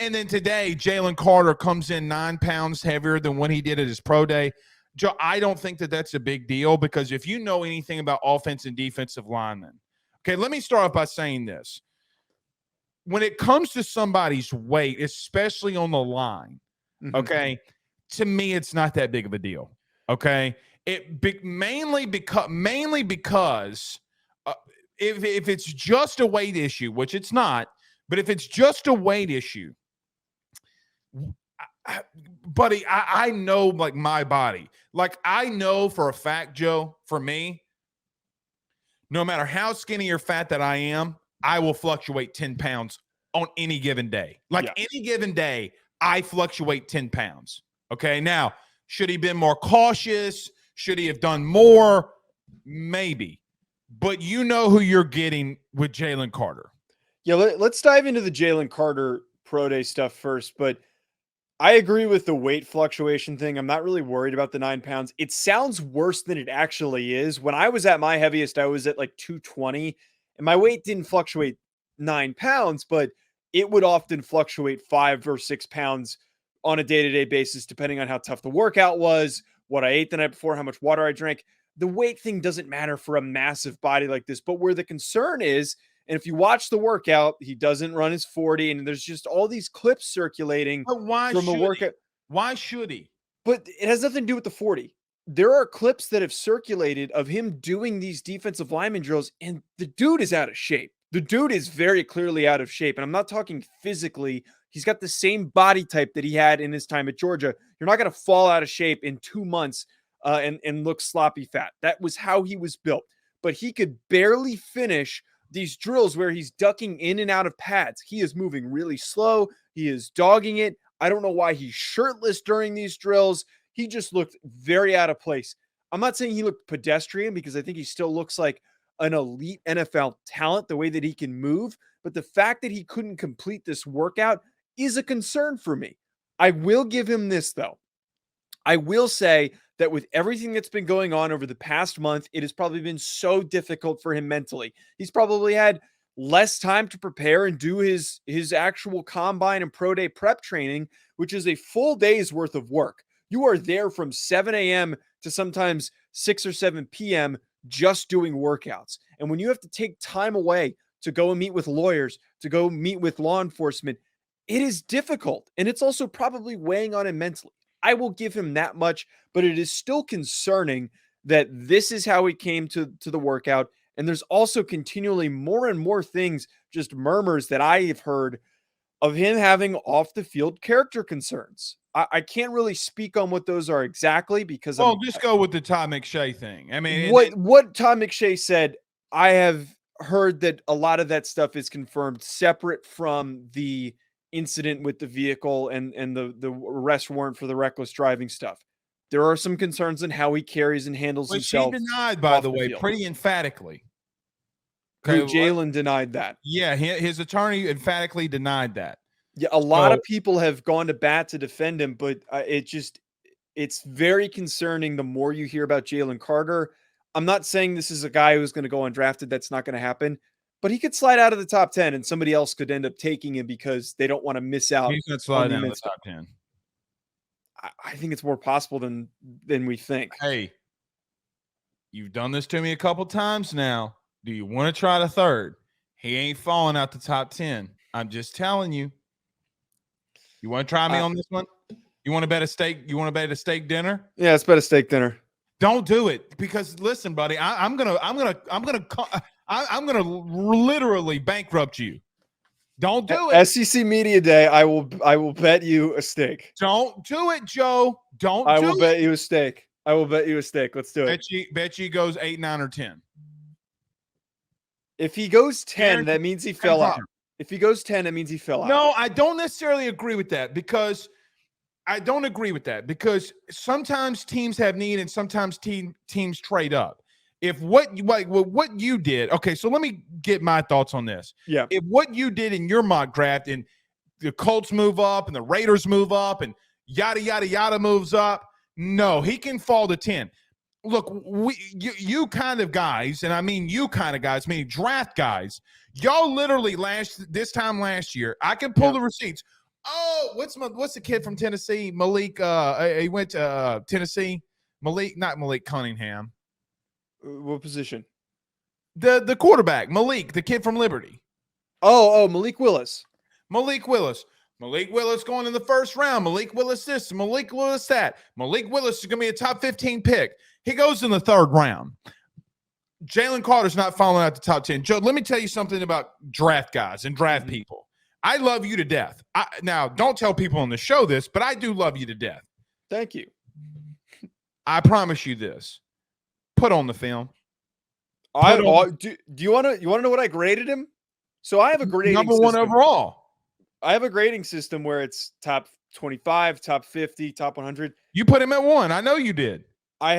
and then today, Jalen Carter comes in 9 pounds heavier than when he did at his pro day. Joe, I don't think that that's a big deal because if you know anything about offense and defensive linemen, okay, let me start off by saying this. When it comes to somebody's weight, especially on the line, okay, to me, it's not that big of a deal, okay? Mainly because if it's just a weight issue, which it's not, but if it's just a weight issue, buddy, I know like my body. Like I know for a fact, Joe, for me, no matter how skinny or fat that I am, I will fluctuate 10 pounds on any given day. Any given day, I fluctuate 10 pounds. Okay. Now, should he been more cautious? Should he have done more? Maybe. But you know who you're getting with Jalen Carter. Yeah, let's dive into the Jalen Carter pro day stuff first. But I agree with the weight fluctuation thing. I'm not really worried about the 9 pounds. It sounds worse than it actually is. When I was at my heaviest, I was at like 220, and my weight didn't fluctuate 9 pounds, but it would often fluctuate 5 or 6 pounds on a day-to-day basis, depending on how tough the workout was, what I ate the night before, how much water I drank. The weight thing doesn't matter for a massive body like this, but where the concern is, and if you watch the workout, he doesn't run his 40, and there's just all these clips circulating from the workout. Why should he? But it has nothing to do with the 40. There are clips that have circulated of him doing these defensive lineman drills, and the dude is out of shape. The dude is very clearly out of shape, and I'm not talking physically. He's got the same body type that he had in his time at Georgia. You're not going to fall out of shape in 2 months and look sloppy fat. That was how he was built. But he could barely finish these drills where he's ducking in and out of pads. He is moving really slow. He is dogging it. I don't know why he's shirtless during these drills. He just looked very out of place. I'm not saying he looked pedestrian because I think he still looks like an elite NFL talent, the way that he can move. But the fact that he couldn't complete this workout is a concern for me. I will give him this, though. I will say that with everything that's been going on over the past month, it has probably been so difficult for him mentally. He's probably had less time to prepare and do his actual combine and pro day prep training, which is a full day's worth of work. You are there from 7 a.m. to sometimes 6 or 7 p.m. just doing workouts. And when you have to take time away to go and meet with lawyers, to go meet with law enforcement, it is difficult. And it's also probably weighing on him mentally. I will give him that much, but it is still concerning that this is how he came to the workout. And there's also continually more and more things, just murmurs that I have heard of him having off the field character concerns. I can't really speak on what those are exactly because just go with the Todd McShay thing. I mean, what Todd McShay said, I have heard that a lot of that stuff is confirmed separate from the incident with the vehicle and the arrest warrant for the reckless driving stuff. There are some concerns in how he carries and handles himself. He denied, by the way, pretty emphatically. Okay, Jalen denied that. Yeah, his attorney emphatically denied that. Yeah, a lot of people have gone to bat to defend him, but it's very concerning the more you hear about Jalen Carter. I'm not saying this is a guy who's going to go undrafted. That's not going to happen. But he could slide out of the top 10 and somebody else could end up taking him because they don't want to miss out. He's not sliding out of the top 10. I think it's more possible than we think. Hey, you've done this to me a couple times now. Do you want to try the third? He ain't falling out the top 10. I'm just telling you. You want to try me on this one? You want to bet a steak? You want to bet a steak dinner? Yeah, let's bet a steak dinner. Don't do it because listen, buddy, I'm gonna literally bankrupt you. Don't do it. SEC Media Day, I will bet you a steak. Don't do it, Joe. I will bet you a steak. I will bet you a steak. Let's do it. Bet you goes 8, 9, or 10. If he goes 10, that means he fell out. If he goes 10, that means he fell out. No, I don't necessarily agree with that because sometimes teams have need and sometimes teams trade up. If what you did, okay, so let me get my thoughts on this. Yeah. If what you did in your mock draft and the Colts move up and the Raiders move up and yada, yada, yada moves up, no, he can fall to 10. Look, you kind of guys, and I mean you kind of guys, meaning draft guys, y'all literally this time last year, I can pull the receipts. Oh, what's the kid from Tennessee? Malik. He went to Tennessee. Not Malik Cunningham. What position? The quarterback, Malik, the kid from Liberty. Oh, Malik Willis. Malik Willis going in the first round. Malik Willis this, Malik Willis that. Malik Willis is going to be a top 15 pick. He goes in the third round. Jalen Carter's not falling out the top 10. Joe, let me tell you something about draft guys and draft people. I love you to death. Now, don't tell people on the show this, but I do love you to death. Thank you. I promise you this. Put on the film. Do you want to know what I graded him? So I have a grading number one system. overall. I have a grading system where it's top 25, top 50, top 100. You put him at 1. I know you did. I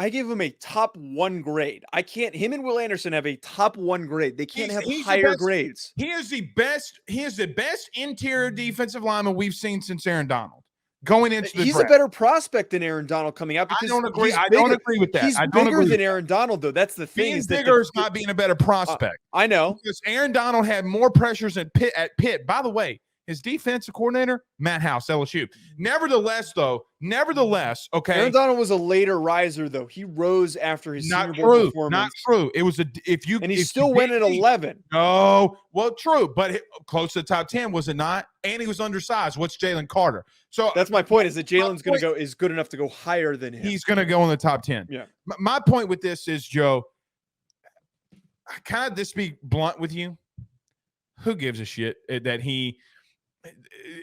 gave him a top 1 grade. Him and Will Anderson have a top 1 grade. They can't have higher grades. He is the best interior defensive lineman we've seen since Aaron Donald. Going into the He's draft. a better prospect than Aaron Donald coming out. Because I don't agree. I don't agree with that. He's bigger than Aaron Donald, though. That's the thing. Being bigger is not being a better prospect. I know. Because Aaron Donald had more pressures at Pitt. By the way, his defensive coordinator, Matt House, LSU. Nevertheless, okay. Aaron Donald was a later riser, though. He rose after his Senior Bowl performance. Not true. It was and he still went at 11. No, well, true, but close to the top 10, was it not? And he was undersized. What's Jalen Carter? So that's my point. Is that Jalen's going to go is good enough to go higher than him? He's going to go in the top 10. Yeah. My point with this is, Joe. Can I just be blunt with you? Who gives a shit that he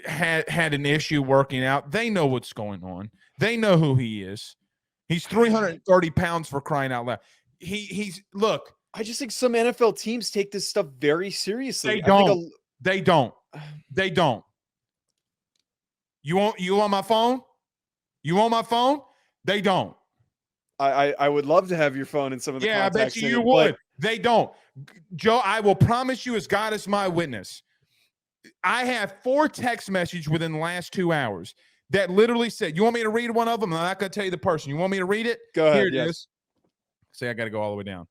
had an issue working out? They know what's going on. They know who he is. He's 330 pounds, for crying out loud. Look. I just think some NFL teams take this stuff very seriously. They don't. You want my phone? You want my phone? They don't. I would love to have your phone in some of the contacts. I bet you would. They don't. Joe, I will promise you, as God is my witness, I have 4 text messages within the last 2 hours that literally said, you want me to read one of them? I'm not going to tell you the person. You want me to read it? Go ahead. Here it is. See, I got to go all the way down.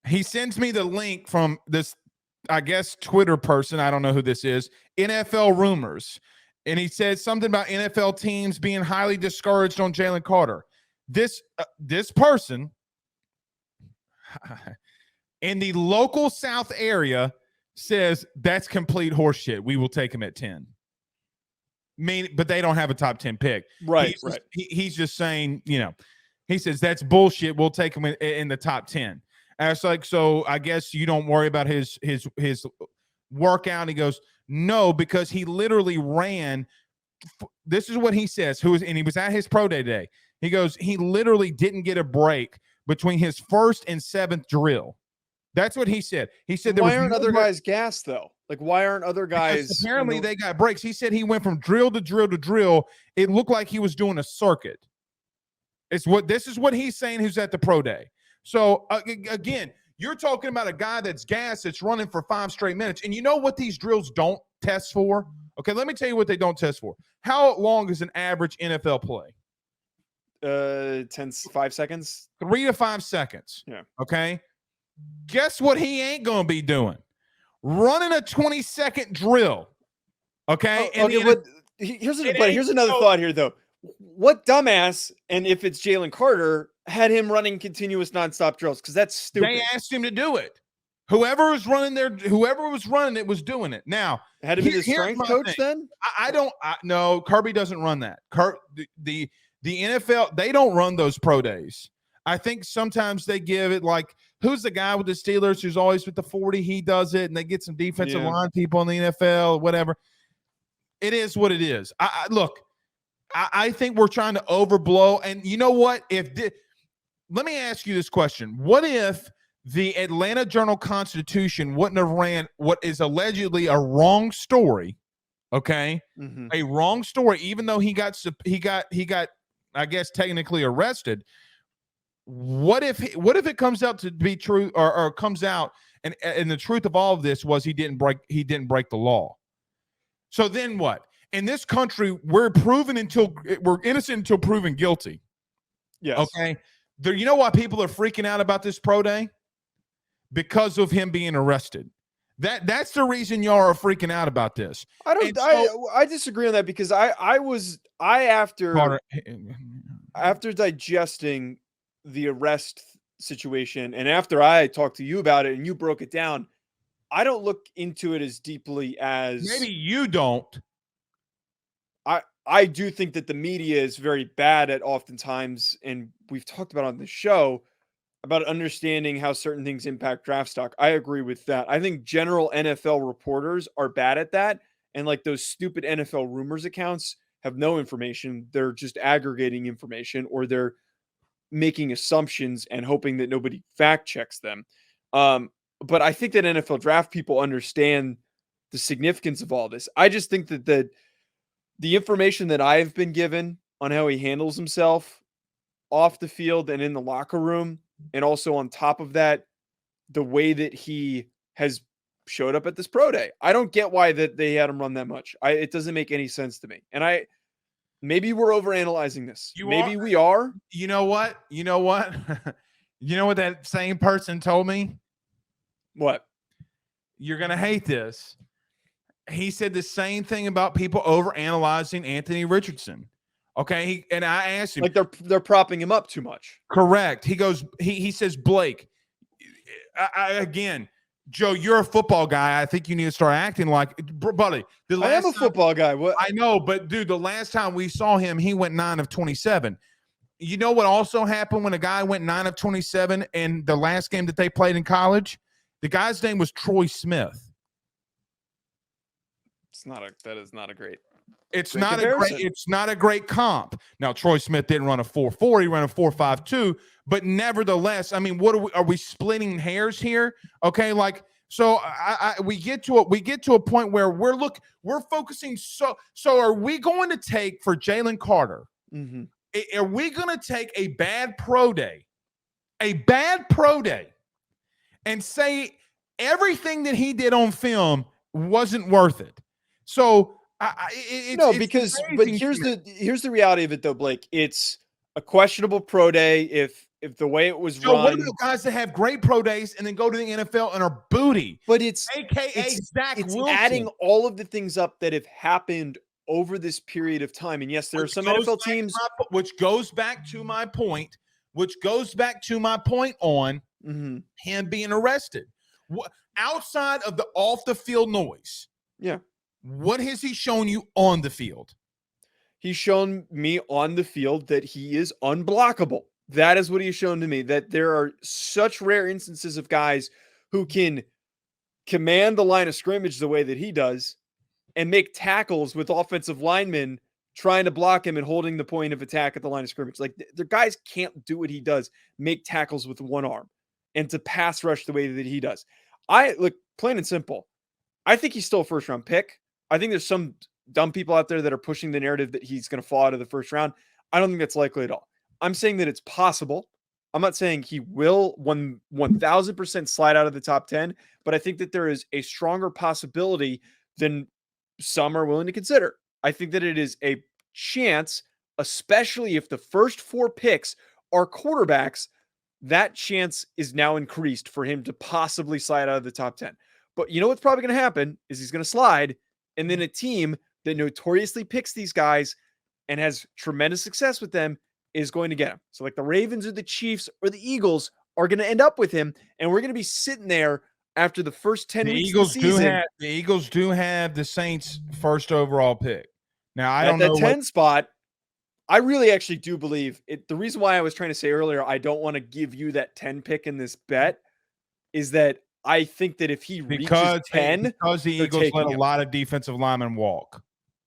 He sends me the link from this, I guess, Twitter person. I don't know who this is. NFL Rumors. And he said something about NFL teams being highly discouraged on Jalen Carter. This person in the local South area says that's complete horseshit. We will take him at 10. But they don't have a top 10 pick. Right. He's just saying, he says that's bullshit. We'll take him in the top 10. And it's like, so I guess you don't worry about his workout. He goes, no, because he literally ran. This is what he says. And he was at his pro day today. He goes, he literally didn't get a break between his first and 7th drill. That's what he said. He said, why aren't other guys gassed though? Like, why aren't other guys? Because apparently they got breaks. He said he went from drill to drill to drill. It looked like he was doing a circuit. This is what he's saying. Who's at the pro day. So again, you're talking about a guy that's gassed, that's running for 5 straight minutes. And you know what these drills don't test for? Okay, let me tell you what they don't test for. How long is an average NFL play? 5 seconds. 3 to 5 seconds. Yeah. Okay. Guess what he ain't going to be doing? Running a 20-second drill. Okay. But here's another thought here, though. What dumbass, and if it's Jalen Carter, had him running continuous nonstop drills? Because that's stupid. They asked him to do it. Whoever was running it was doing it. Now, had to be the strength coach then? No, Kirby doesn't run that. The NFL, they don't run those pro days. I think sometimes they give it like, who's the guy with the Steelers who's always with the 40? He does it, and they get some defensive line people in the NFL, whatever. It is what it is. I think we're trying to overblow. And you know what? Let me ask you this question. What if the Atlanta Journal-Constitution wouldn't have ran what is allegedly a wrong story, okay? Mm-hmm. A wrong story, even though he got, I guess, technically arrested. What if it comes out to be true, or comes out and the truth of all of this was he didn't break the law? So then what? In this country, we're innocent until proven guilty. Yes. Okay. You know why people are freaking out about this pro day? Because of him being arrested. That's the reason y'all are freaking out about this. I don't. And so, I disagree on that because Carter, after digesting the arrest situation and after I talked to you about it and you broke it down, I don't look into it as deeply as maybe you don't. I do think that the media is very bad at oftentimes, and we've talked about on the show about understanding how certain things impact draft stock. I agree with that. I think general NFL reporters are bad at that. And like those stupid NFL rumors accounts have no information. They're just aggregating information or they're making assumptions and hoping that nobody fact checks them. But I think that NFL draft people understand the significance of all this. I just think that the information that I've been given on how he handles himself off the field and in the locker room, and also on top of that, the way that he has showed up at this pro day. I don't get why that they had him run that much. It doesn't make any sense to me. And maybe we're overanalyzing this. Maybe we are. You know what? You know what? You know what that same person told me? What? You're going to hate this. He said the same thing about people overanalyzing Anthony Richardson. Okay. And I asked him, like they're propping him up too much. Correct. He goes, he says, Blake, again, Joe, you're a football guy. I think you need to start acting like, buddy. I am a football guy. What? I know, but dude, the last time we saw him, he went 9 of 27. You know what also happened when a guy went 9 of 27 in the last game that they played in college? The guy's name was Troy Smith. That is not a great. It's not a great comp. Now, Troy Smith didn't run a 4.4, he ran a 4.52, but nevertheless, I mean, are we splitting hairs here? Okay, like so we get to a point where we're focusing so are we going to take for Jalen Carter? Mm-hmm. Are we going to take a bad pro day and say everything that he did on film wasn't worth it? So because here's the reality of it though, Blake. It's a questionable pro day if the way it was run. What are the guys that have great pro days and then go to the NFL and are booty? But it's Zach Wilson. Adding all of the things up that have happened over this period of time. And yes, there are some NFL teams, which goes back to my point on him being arrested. Outside of the off the field noise. Yeah. What has he shown you on the field? He's shown me on the field that he is unblockable. That is what he has shown to me, that there are such rare instances of guys who can command the line of scrimmage the way that he does and make tackles with offensive linemen trying to block him and holding the point of attack at the line of scrimmage. Like the guys can't do what he does, make tackles with one arm and to pass rush the way that he does. Look, plain and simple, I think he's still a first round pick. I think there's some dumb people out there that are pushing the narrative that he's going to fall out of the first round. I don't think that's likely at all. I'm saying that it's possible. I'm not saying he will 1,000% slide out of the top 10, but I think that there is a stronger possibility than some are willing to consider. I think that it is a chance, especially if the first 4 picks are quarterbacks, that chance is now increased for him to possibly slide out of the top 10. But you know what's probably going to happen is he's going to slide, and then a team that notoriously picks these guys and has tremendous success with them is going to get him. So like the Ravens or the Chiefs or the Eagles are going to end up with him, and we're going to be sitting there after the first 10 weeks of the season. The Eagles do have the Saints' first overall pick. Now, I don't know. At the 10 spot, I really actually do believe it. The reason why I was trying to say earlier, I don't want to give you that 10 pick in this bet is that I think that if he reaches 10, because the Eagles let a lot of defensive linemen walk.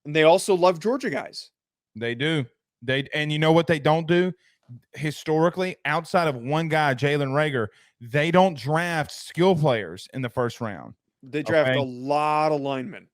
And they also love Georgia guys. They do. And you know what they don't do? Historically, outside of one guy, Jalen Reagor, they don't draft skill players in the first round. They draft a lot of linemen.